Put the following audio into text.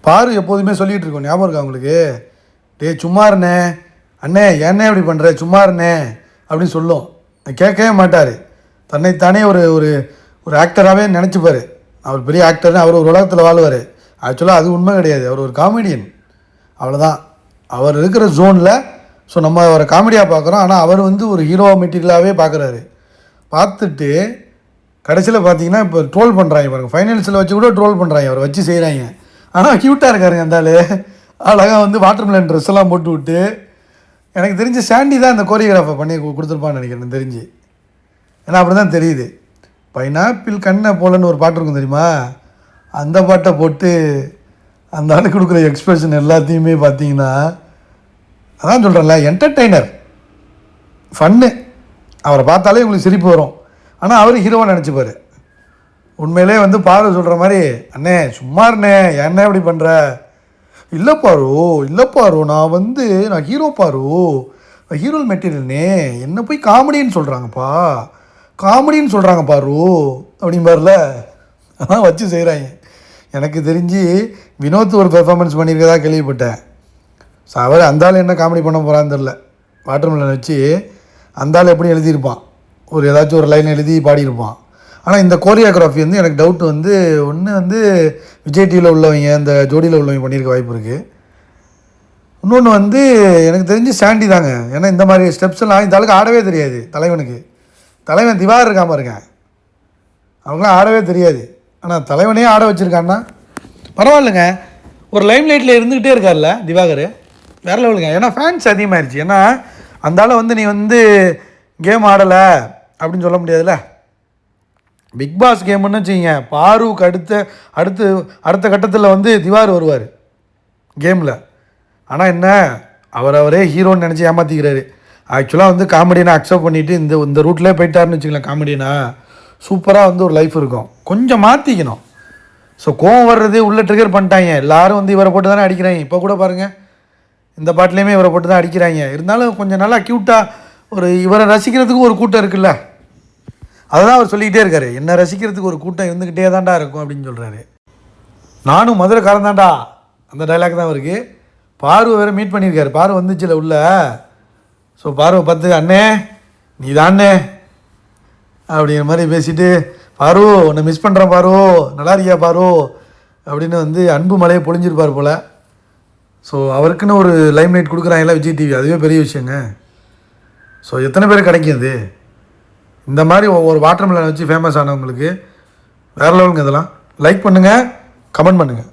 பாரு எப்போதுமே சொல்லிகிட்டு இருக்கோம், ஞாபகம் இருக்கா உங்களுக்கு? டேய் சும்மா இருண்ணே, அண்ணே ஏன்னே இப்படி பண்ணுற, சும்மா இருண்ணே அப்படின்னு சொல்லும். கேட்கவே மாட்டார். தன்னைத்தானே ஒரு ஒரு ஒரு ஆக்டராகவே நினச்சிப்பார். அவர் பெரிய ஆக்டர்னு அவர் ஒரு உலகத்தில் வாழ்வார். ஆக்சுவலாக அது உண்மை கிடையாது. அவர் ஒரு காமெடியன், அவ்வளோதான். அவர் இருக்கிற ஜோனில் ஸோ நம்ம அவரை காமெடியாக பார்க்குறோம். ஆனால் அவர் வந்து ஒரு ஹீரோ மெட்டீரியலாகவே பார்க்குறாரு. பார்த்துட்டு கடைசியில் பார்த்தீங்கன்னா இப்போ ட்ரோல் பண்ணுறாங்க பாருங்கள். ஃபைனல்ஸில் வச்சு கூட ட்ரோல் பண்ணுறாங்க, அவரை வச்சு செய்கிறாங்க. ஆனால் க்யூட்டாக இருக்காருங்க அந்த ஆள். அழகாக வந்து வாட்டர் மெலன் ட்ரெஸ் எல்லாம் போட்டு விட்டு, எனக்கு தெரிஞ்சு சாண்டி தான் இந்த கோரியோகிராஃபை பண்ணி கொடுத்துருப்பான்னு நினைக்கிறேன் தெரிஞ்சு. ஏன்னா அப்படி தான் தெரியுது. பைனாப்பிள் கண்ணை போலன்னு ஒரு பாட்டு இருக்கும் தெரியுமா, அந்த பாட்டை போட்டு அந்த ஆள் கொடுக்குற எக்ஸ்பிரஷன் எல்லாத்தையுமே பார்த்தீங்கன்னா, அதான் சொல்கிறேன்ல, என்டர்டெய்னர், ஃபன்னு. அவரை பார்த்தாலே உங்களுக்கு சிரிப்பு வரும். ஆனால் அவர் ஹீரோவாக நினச்சிப்பார். உண்மையிலே வந்து பாரு சொல்கிற மாதிரி, அண்ணே சும்மா இருண்ணே ஏன்னே இப்படி பண்ணுற, இல்லை பாரு நான் ஹீரோ பாரு, ஹீரோ மெட்டீரியல்னே, என்ன போய் காமெடின்னு சொல்கிறாங்க பாரு அப்படிம்பார்ல. அதான் வச்சு செய்கிறாங்க. எனக்கு தெரிஞ்சு வினோத் ஒரு பெர்ஃபார்மன்ஸ் பண்ணியிருக்கதா கேள்விப்பட்டேன். ஸோ அவர் அந்த ஆள் என்ன காமெடி பண்ண போகிறான்னு தெரில. வாட்டர் மெலன் வச்சு அந்த ஆள் எப்படி எழுதியிருப்பான், ஒரு ஏதாச்சும் ஒரு லைன் எழுதி பாடியிருப்பான். ஆனால் இந்த கோரியோகிராஃபி வந்து எனக்கு டவுட் வந்து, ஒன்று வந்து விஜய் டிவியில் உள்ளவங்க, இந்த ஜோடியில் உள்ளவங்க பண்ணியிருக்க வாய்ப்பு இருக்குது. இன்னொன்று வந்து எனக்கு தெரிஞ்சு சாண்டி தாங்க. ஏன்னா இந்த மாதிரி ஸ்டெப்ஸ் எல்லாம் இந்த ஆளுக்கு ஆடவே தெரியாது. தலைவன் திவாகர் இருக்காமல் இருக்கேன், அவங்களாம் ஆடவே தெரியாது. ஆனால் தலைவனே ஆட வச்சுருக்கான்னா பரவாயில்லைங்க. ஒரு லைம் லைட்டில் இருந்துக்கிட்டே இருக்கார்ல திவாகர், வேறு லெவலுங்க. ஏன்னா ஃபேன்ஸ் அதிகமாகிடுச்சு. ஏன்னா அந்த ஆளை வந்து நீ வந்து கேம் ஆடலை அப்படின்னு சொல்ல முடியாதுல்ல. பிக் பாஸ் கேம்னு வச்சுக்கிங்க, பாருவுக்கு அடுத்த கட்டத்தில் வந்து திவாகர் வருவார் கேமில். ஆனால் என்ன, அவரே ஹீரோன்னு நினச்சி ஏமாற்றிக்கிறாரு. ஆக்சுவலாக வந்து காமெடியனை அக்செப்ட் பண்ணிவிட்டு இந்த ரூட்லேயே போயிட்டாருன்னு வச்சுக்கலாம், காமெடியனா சூப்பராக வந்து ஒரு லைஃப் இருக்கும். கொஞ்சம் மாற்றிக்கணும். ஸோ கோவம் வர்றது உள்ளே ட்ரிகர் பண்ணிட்டாங்க. எல்லோரும் வந்து இவரை போட்டு தானே அடிக்கிறாங்க. இப்போ கூட பாருங்கள், இந்த பாட்டிலையுமே இவரை போட்டு தான் அடிக்கிறாங்க. இருந்தாலும் கொஞ்சம் நல்லா க்யூட்டாக ஒரு இவரை ரசிக்கிறதுக்கு ஒரு கூட்டம் இருக்குல்ல, அதுதான் அவர் சொல்லிக்கிட்டே இருக்காரு. என்ன ரசிக்கிறதுக்கு ஒரு கூட்டம் இருந்துக்கிட்டே தான்டா இருக்கும் அப்படின்னு சொல்கிறாரு. நானும் மதுரைக்காரன் தான்டா, அந்த டைலாக் தான் அவருக்கு. பார்வை வேறு மீட் பண்ணியிருக்காரு. பார்வை வந்துச்சுல உள்ள. ஸோ பார்வை பார்த்து, அண்ணே நீ தானே அப்படிங்கிற மாதிரி பேசிவிட்டு, பாரு உன்னை மிஸ் பண்ணுறேன் பாரு, நல்லா இருக்கியா பாரு அப்படின்னு வந்து அன்பு மலையை பொழிஞ்சிருப்பார் போல். ஸோ அவருக்குன்னு ஒரு லைம் லைட் கொடுக்குறாங்கல்ல விஜய் டிவி, அதுவே பெரிய விஷயங்க. ஸோ எத்தனை பேர் கிடைக்கும் அது? இந்த மாதிரி ஒவ்வொரு வாட்டர் மெலன் வச்சு ஃபேமஸ் ஆனவங்களுக்கு வேறு லெவலுங்க. இதெல்லாம் லைக் பண்ணுங்கள், கமெண்ட் பண்ணுங்கள்.